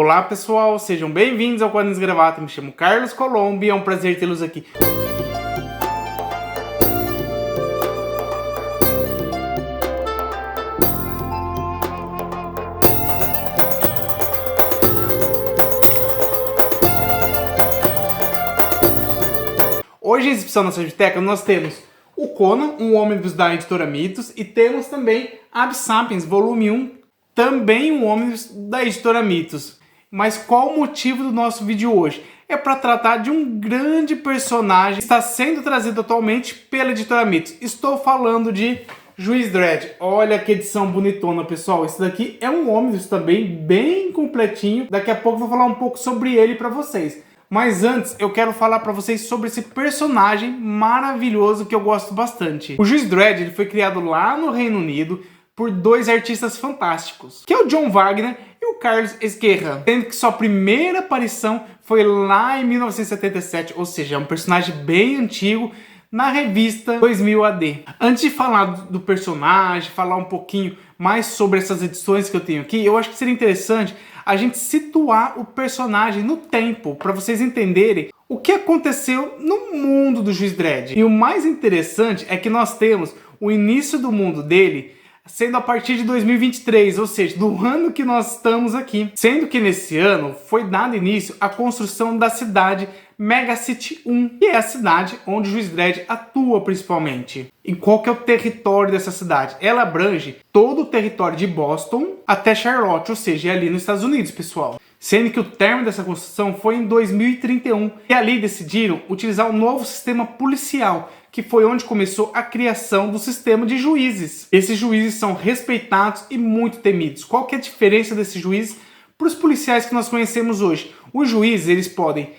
Olá pessoal, sejam bem-vindos ao Quadrinhos Gravata. Me chamo Carlos Colombo e é um prazer tê-los aqui. Hoje, em exibição na biblioteca, nós temos o Conan, um ônibus da editora Mitos, e temos também Ab Sapiens, volume 1, também um ônibus da editora Mitos. Mas qual o motivo do nosso vídeo hoje? É para tratar de um grande personagem que está sendo trazido atualmente pela editora Mitos. Estou falando de Juiz Dredd. Olha que edição bonitona, pessoal. Esse daqui é um ônibus também bem completinho. Daqui a pouco eu vou falar um pouco sobre ele para vocês. Mas antes, eu quero falar para vocês sobre esse personagem maravilhoso que eu gosto bastante. O Juiz Dredd ele foi criado lá no Reino Unido por dois artistas fantásticos, que é o John Wagner e o Carlos Ezquerra, sendo que sua primeira aparição foi lá em 1977, ou seja, é um personagem bem antigo, na revista 2000 AD. Antes de falar do personagem, falar um pouquinho mais sobre essas edições que eu tenho aqui, eu acho que seria interessante a gente situar o personagem no tempo, para vocês entenderem o que aconteceu no mundo do Juiz Dredd. E o mais interessante é que nós temos o início do mundo dele sendo a partir de 2023, ou seja, do ano que nós estamos aqui. Sendo que nesse ano foi dado início à construção da cidade Mega City 1, que é a cidade onde o Juiz Dredd atua principalmente. E qual que é o território dessa cidade? Ela abrange todo o território de Boston até Charlotte, ou seja, é ali nos Estados Unidos, pessoal. Sendo que o término dessa construção foi em 2031. E ali decidiram utilizar um novo sistema policial, que foi onde começou a criação do sistema de juízes. Esses juízes são respeitados e muito temidos. Qual que é a diferença desses juízes para os policiais que nós conhecemos hoje? Os juízes, eles podem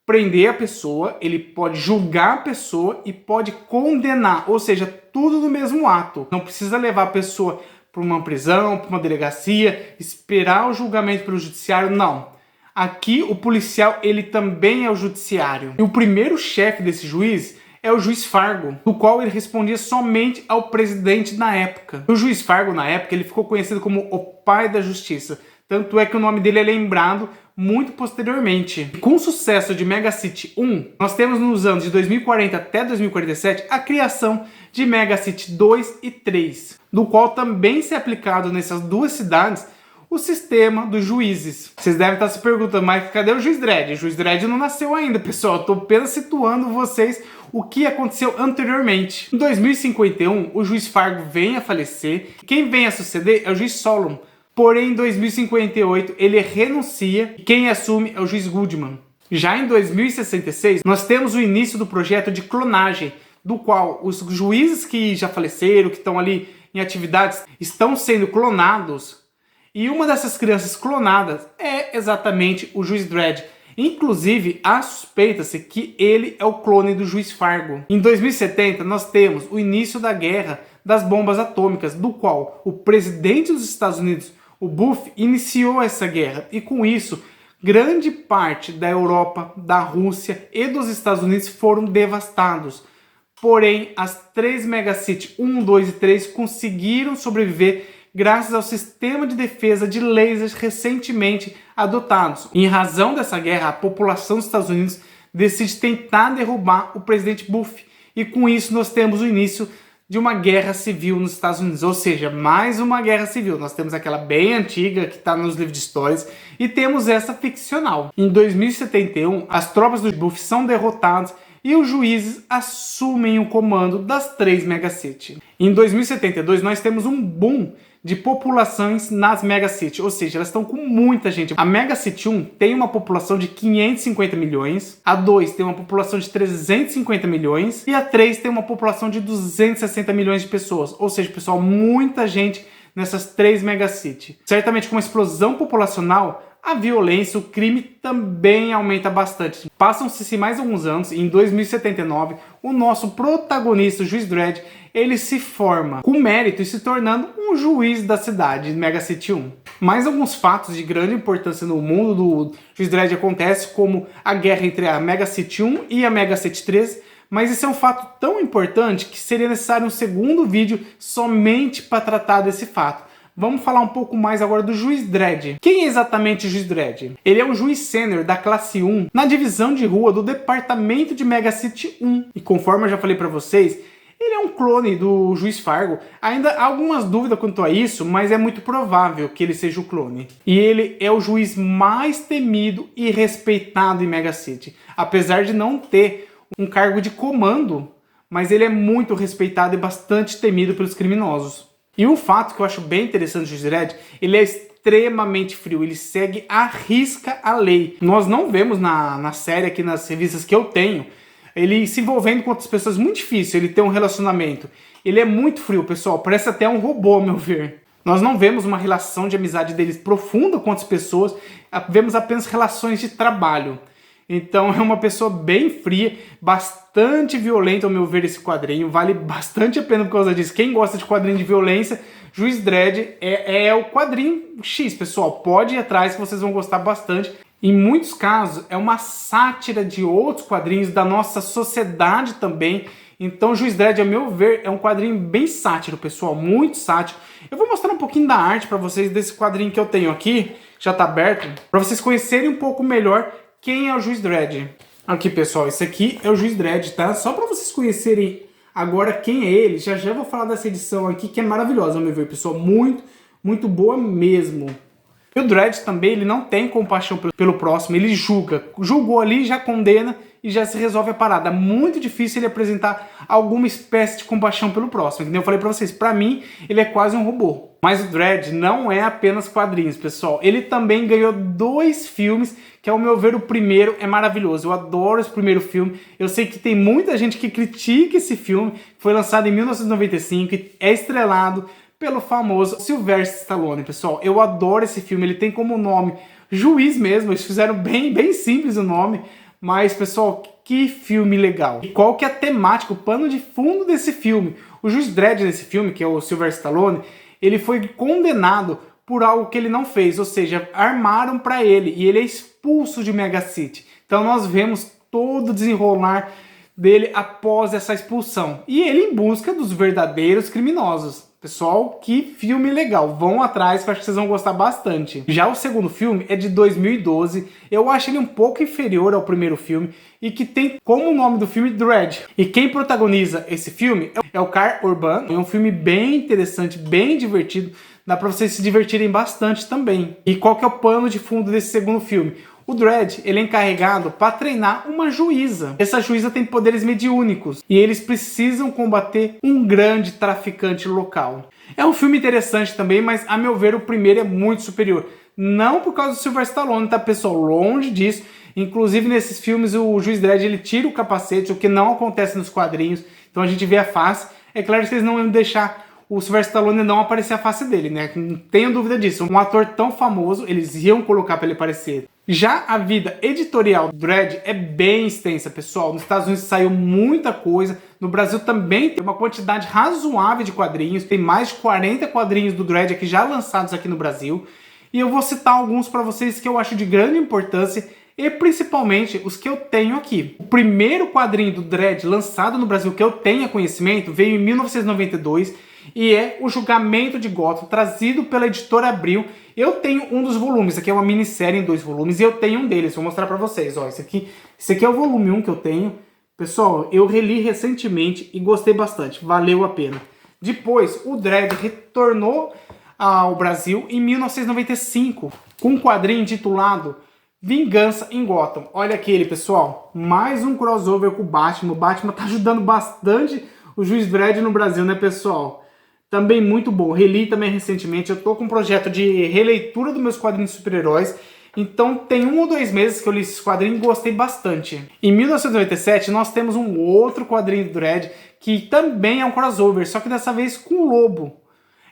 prender a pessoa, ele pode julgar a pessoa e pode condenar, ou seja, tudo no mesmo ato. Não precisa levar a pessoa para uma prisão, para uma delegacia, esperar o julgamento pelo judiciário, não. Aqui o policial, ele também é o judiciário. E o primeiro chefe desse juiz é o Juiz Fargo, do qual ele respondia somente ao presidente na época. O Juiz Fargo, na época, ele ficou conhecido como o pai da justiça. Tanto é que o nome dele é lembrado muito posteriormente. Com o sucesso de Mega City 1, nós temos nos anos de 2040 até 2047 a criação de Mega City 2 e 3, do qual também se é aplicado nessas duas cidades o sistema dos juízes. Vocês devem estar se perguntando, mas cadê o Juiz Dredd? O Juiz Dredd não nasceu ainda, pessoal. Estou apenas situando vocês o que aconteceu anteriormente. Em 2051, o Juiz Fargo vem a falecer. Quem vem a suceder é o Juiz Solomon. Porém, em 2058, ele renuncia e quem assume é o Juiz Goodman. Já em 2066, nós temos o início do projeto de clonagem, do qual os juízes que já faleceram, que estão ali em atividades, estão sendo clonados. E uma dessas crianças clonadas é exatamente o Juiz Dredd. Inclusive, suspeita-se que ele é o clone do Juiz Fargo. Em 2070, nós temos o início da guerra das bombas atômicas, do qual o presidente dos Estados Unidos, o Bush, iniciou essa guerra. E com isso, grande parte da Europa, da Rússia e dos Estados Unidos foram devastados. Porém, as três Megacity 1, 2 e 3 conseguiram sobreviver graças ao sistema de defesa de lasers recentemente adotados. Em razão dessa guerra, a população dos Estados Unidos decide tentar derrubar o presidente Bush. E com isso nós temos o início de uma guerra civil nos Estados Unidos. Ou seja, mais uma guerra civil. Nós temos aquela bem antiga que está nos livros de histórias e temos essa ficcional. Em 2071, as tropas do Bush são derrotadas e os juízes assumem o comando das três Megacity. Em 2072, nós temos um boom de populações nas Megacity, ou seja, elas estão com muita gente. A Megacity 1 tem uma população de 550 milhões, a 2 tem uma população de 350 milhões e a 3 tem uma população de 260 milhões de pessoas. Ou seja, pessoal, muita gente nessas três Megacity. Certamente com uma explosão populacional, a violência, o crime também aumenta bastante. Passam-se mais alguns anos e em 2079, o nosso protagonista, o Juiz Dredd, ele se forma com mérito e se tornando um juiz da cidade de Mega City 1. Mais alguns fatos de grande importância no mundo do Juiz Dredd acontecem, como a guerra entre a Mega City 1 e a Mega City 3, mas esse é um fato tão importante que seria necessário um segundo vídeo somente para tratar desse fato. vamos falar um pouco mais agora do Juiz Dredd. Quem é exatamente o Juiz Dredd? Ele é um juiz sênior da classe 1 na divisão de rua do departamento de Mega City 1. E conforme eu já falei pra vocês, ele é um clone do Juiz Fargo. Ainda há algumas dúvidas quanto a isso, mas é muito provável que ele seja o clone. E ele é o juiz mais temido e respeitado em Mega City. Apesar de não ter um cargo de comando, mas ele é muito respeitado e bastante temido pelos criminosos. E um fato que eu acho bem interessante do Juiz Dredd, ele é extremamente frio, ele segue à risca a lei. Nós não vemos na série, aqui nas revistas que eu tenho, ele se envolvendo com outras pessoas, muito difícil ele ter um relacionamento. Ele é muito frio, pessoal, parece até um robô, ao meu ver. Nós não vemos uma relação de amizade deles profunda com outras pessoas, vemos apenas relações de trabalho. Então é uma pessoa bem fria, bastante violenta ao meu ver esse quadrinho, vale bastante a pena por causa disso. Quem gosta de quadrinho de violência, Juiz Dredd é o quadrinho X, pessoal. Pode ir atrás que vocês vão gostar bastante. Em muitos casos é uma sátira de outros quadrinhos da nossa sociedade também. Então Juiz Dredd, ao meu ver, é um quadrinho bem sátiro, pessoal, muito sátiro. Eu vou mostrar um pouquinho da arte para vocês desse quadrinho que eu tenho aqui, já está aberto, para vocês conhecerem um pouco melhor quem é o Juiz Dredd. Aqui, pessoal, esse aqui é o Juiz Dredd, tá? Só para vocês conhecerem agora quem é ele, já vou falar dessa edição aqui, que é maravilhosa, ao meu ver, pessoal, muito boa mesmo. E o Dredd também, ele não tem compaixão pelo próximo, ele julga. Julgou ali, já condena e já se resolve a parada. Muito difícil ele apresentar alguma espécie de compaixão pelo próximo. Entendeu? Eu falei pra vocês, pra mim, ele é quase um robô. Mas o Dredd não é apenas quadrinhos, pessoal. Ele também ganhou 2 filmes, que ao meu ver o primeiro é maravilhoso. Eu adoro esse primeiro filme. Eu sei que tem muita gente que critica esse filme, que foi lançado em 1995 e é estrelado pelo famoso Sylvester Stallone, pessoal. Eu adoro esse filme, ele tem como nome Juiz mesmo, eles fizeram bem simples o nome, mas, pessoal, que filme legal. E qual que é a temática, o pano de fundo desse filme? O Juiz Dredd nesse filme, que é o Sylvester Stallone, ele foi condenado por algo que ele não fez, ou seja, armaram para ele e ele é expulso de Mega City. Então nós vemos todo o desenrolar dele após essa expulsão. E ele em busca dos verdadeiros criminosos. Pessoal, que filme legal. Vão atrás que eu acho que vocês vão gostar bastante. Já o segundo filme é de 2012. Eu acho ele um pouco inferior ao primeiro filme e que tem como nome do filme Dredd. E quem protagoniza esse filme é o Karl Urban. É um filme bem interessante, bem divertido. Dá pra vocês se divertirem bastante também. E qual que é o pano de fundo desse segundo filme? O Dredd, ele é encarregado para treinar uma juíza. Essa juíza tem poderes mediúnicos e eles precisam combater um grande traficante local. É um filme interessante também, mas a meu ver o primeiro é muito superior. Não por causa do Sylvester Stallone, tá, pessoal? Longe disso. Inclusive nesses filmes o Juiz Dredd ele tira o capacete, o que não acontece nos quadrinhos. Então a gente vê a face. É claro que eles não iam deixar o Sylvester Stallone não aparecer a face dele, né? Não tenho dúvida disso. Um ator tão famoso, eles iam colocar para ele aparecer. Já a vida editorial do Dredd é bem extensa, pessoal. Nos Estados Unidos saiu muita coisa. No Brasil também tem uma quantidade razoável de quadrinhos. Tem mais de 40 quadrinhos do Dredd aqui já lançados aqui no Brasil. E eu vou citar alguns para vocês que eu acho de grande importância e principalmente os que eu tenho aqui. O primeiro quadrinho do Dredd lançado no Brasil que eu tenha conhecimento veio em 1992 e é O Julgamento de Gotham, trazido pela editora Abril. Eu tenho um dos volumes, aqui é uma minissérie em 2 volumes, e eu tenho um deles, vou mostrar pra vocês. Ó, esse aqui é o volume 1 que eu tenho. Pessoal, eu reli recentemente e gostei bastante, valeu a pena. Depois, o Dredd retornou ao Brasil em 1995, com um quadrinho intitulado Vingança em Gotham. Olha aqui ele, pessoal, mais um crossover com o Batman. O Batman tá ajudando bastante o Juiz Dredd no Brasil, né, pessoal? Também muito bom. Reli também recentemente. Eu tô com um projeto de releitura dos meus quadrinhos de super-heróis. Então tem 1 ou 2 meses que eu li esses quadrinhos e gostei bastante. Em 1997 nós temos um outro quadrinho do Dredd que também é um crossover, só que dessa vez com o Lobo.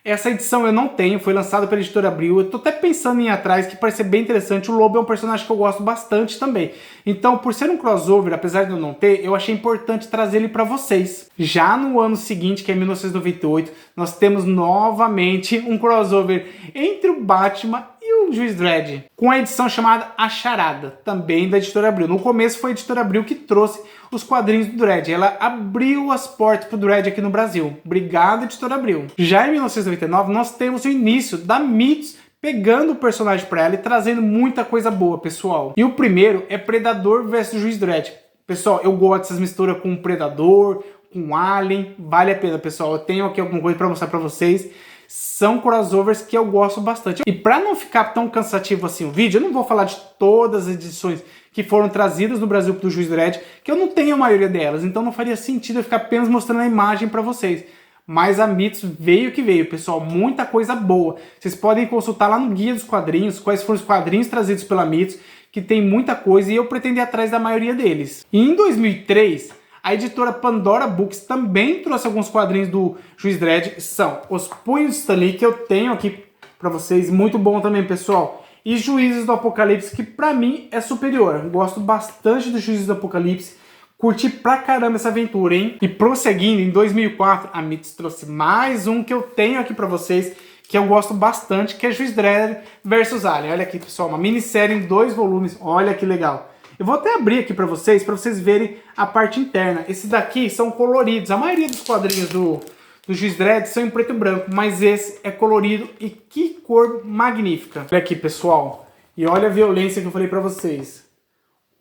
Essa edição eu não tenho, foi lançada pela editora Abril. Eu tô até pensando em ir atrás, que parece ser bem interessante. O Lobo é um personagem que eu gosto bastante também. Então, por ser um crossover, apesar de eu não ter, eu achei importante trazer ele para vocês. Já no ano seguinte, que é 1998, nós temos novamente um crossover entre o Batman e do Juiz Dredd, com a edição chamada A Charada, também da Editora Abril. No começo foi a Editora Abril que trouxe os quadrinhos do Dredd. Ela abriu as portas pro Dredd aqui no Brasil. Obrigado, Editora Abril. Já em 1999, nós temos o início da Mitos pegando o personagem para ela e trazendo muita coisa boa, pessoal. E o primeiro é Predador vs Juiz Dredd. Pessoal, eu gosto dessas misturas com Predador, com Alien, vale a pena, pessoal. Eu tenho aqui alguma coisa para mostrar para vocês. São crossovers que eu gosto bastante. E para não ficar tão cansativo assim o vídeo, eu não vou falar de todas as edições que foram trazidas no Brasil do Juiz Dredd, que eu não tenho a maioria delas, então não faria sentido eu ficar apenas mostrando a imagem para vocês. Mas a Mitos veio que veio, pessoal, muita coisa boa. Vocês podem consultar lá no Guia dos Quadrinhos, quais foram os quadrinhos trazidos pela Mitos, que tem muita coisa e eu pretendo ir atrás da maioria deles. E em 2003... a editora Pandora Books também trouxe alguns quadrinhos do Juiz Dredd. São Os Punhos de Stan Lee, que eu tenho aqui pra vocês. Muito bom também, pessoal. E Juízes do Apocalipse, que pra mim é superior. Gosto bastante do Juízes do Apocalipse. Curti pra caramba essa aventura, hein? E prosseguindo, em 2004, a Mitos trouxe mais um que eu tenho aqui pra vocês, que eu gosto bastante, que é Juiz Dredd vs Alien. Olha aqui, pessoal, uma minissérie em 2 volumes. Olha que legal. Eu vou até abrir aqui para vocês verem a parte interna. Esses daqui são coloridos. A maioria dos quadrinhos do Juiz Dredd são em preto e branco, mas esse é colorido e que cor magnífica. Olha aqui, pessoal. E olha a violência que eu falei para vocês.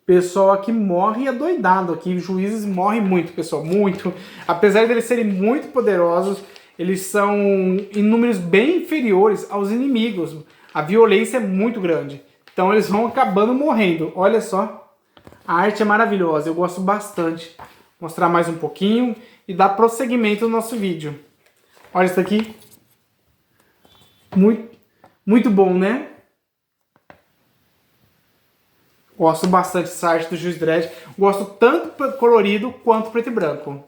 O pessoal aqui morre adoidado aqui. Os juízes morrem muito, pessoal, muito. Apesar de eles serem muito poderosos, eles são em números bem inferiores aos inimigos. A violência é muito grande. Então eles vão acabando morrendo. Olha só. A arte é maravilhosa, eu gosto bastante. Vou mostrar mais um pouquinho e dar prosseguimento no nosso vídeo. Olha isso aqui. Muito bom, né? Gosto bastante dessa arte do Juiz Dredd. Gosto tanto colorido quanto preto e branco.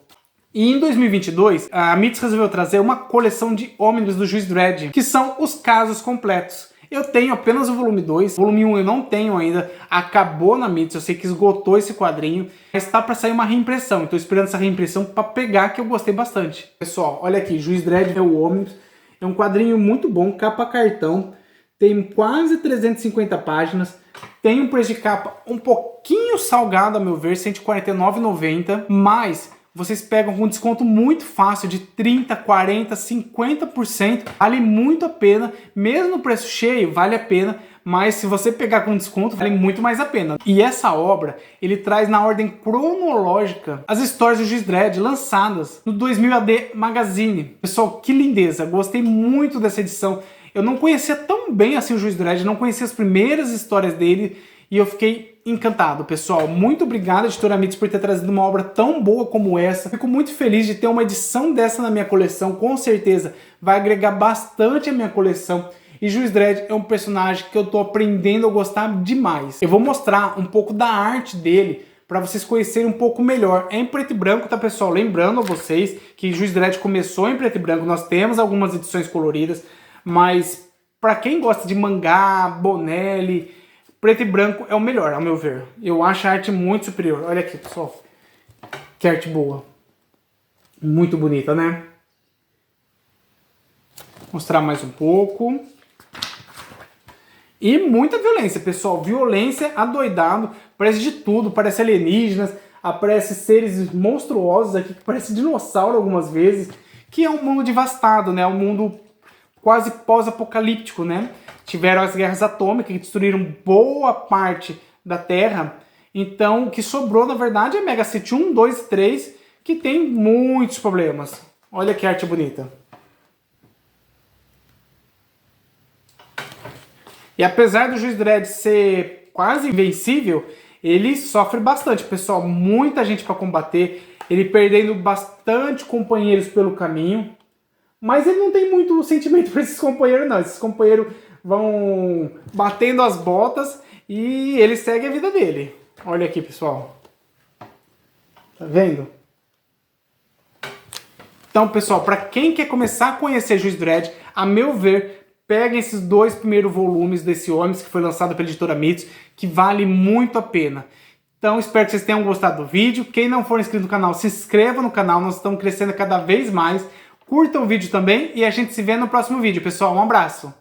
E em 2022, a Mitos resolveu trazer uma coleção de ônibus do Juiz Dredd, que são os casos completos. Eu tenho apenas o volume 2, volume 1 eu não tenho ainda, acabou na Mitos, eu sei que esgotou esse quadrinho, mas tá para sair uma reimpressão, estou esperando essa reimpressão para pegar, que eu gostei bastante. Pessoal, olha aqui, Juiz Dredd é o Ônibus, é um quadrinho muito bom, capa cartão, tem quase 350 páginas, tem um preço de capa um pouquinho salgado, a meu ver, R$ 149,90, mas vocês pegam com desconto muito fácil de 30%, 40%, 50%. Vale muito a pena. Mesmo no preço cheio, vale a pena. Mas se você pegar com desconto, vale muito mais a pena. E essa obra, ele traz na ordem cronológica as histórias do Juiz Dredd lançadas no 2000 AD Magazine. Pessoal, que lindeza. Gostei muito dessa edição. Eu não conhecia tão bem assim o Juiz Dredd. Não conhecia as primeiras histórias dele. E eu fiquei encantado, pessoal. Muito obrigado, Editora Mitos, por ter trazido uma obra tão boa como essa. Fico muito feliz de ter uma edição dessa na minha coleção. Com certeza vai agregar bastante a minha coleção. E Juiz Dredd é um personagem que eu tô aprendendo a gostar demais. Eu vou mostrar um pouco da arte dele para vocês conhecerem um pouco melhor. É em preto e branco, tá, pessoal? Lembrando a vocês que Juiz Dredd começou em preto e branco. Nós temos algumas edições coloridas, mas para quem gosta de mangá, Bonelli, preto e branco é o melhor, ao meu ver. Eu acho a arte muito superior. Olha aqui, pessoal. Que arte boa. Muito bonita, né? Vou mostrar mais um pouco. E muita violência, pessoal. Violência adoidado. Parece de tudo. Parece alienígenas. Aparece seres monstruosos aqui, que parece dinossauro algumas vezes. Que é um mundo devastado, né? Um mundo quase pós-apocalíptico, né? Tiveram as guerras atômicas que destruíram boa parte da Terra. Então, o que sobrou, na verdade, é Mega City 1, 2 e 3, que tem muitos problemas. Olha que arte bonita. E apesar do Juiz Dredd ser quase invencível, ele sofre bastante, pessoal. Muita gente para combater. Ele perdendo bastante companheiros pelo caminho. Mas ele não tem muito sentimento para esses companheiros, não. Esses companheiros vão batendo as botas e ele segue a vida dele. Olha aqui, pessoal. Tá vendo? Então, pessoal, para quem quer começar a conhecer Juiz Dredd, a meu ver, peguem esses 2 primeiros volumes desse Homens, que foi lançado pela Editora Mitos, que vale muito a pena. Então, espero que vocês tenham gostado do vídeo. Quem não for inscrito no canal, se inscreva no canal. Nós estamos crescendo cada vez mais. Curtam o vídeo também e a gente se vê no próximo vídeo, pessoal. Um abraço!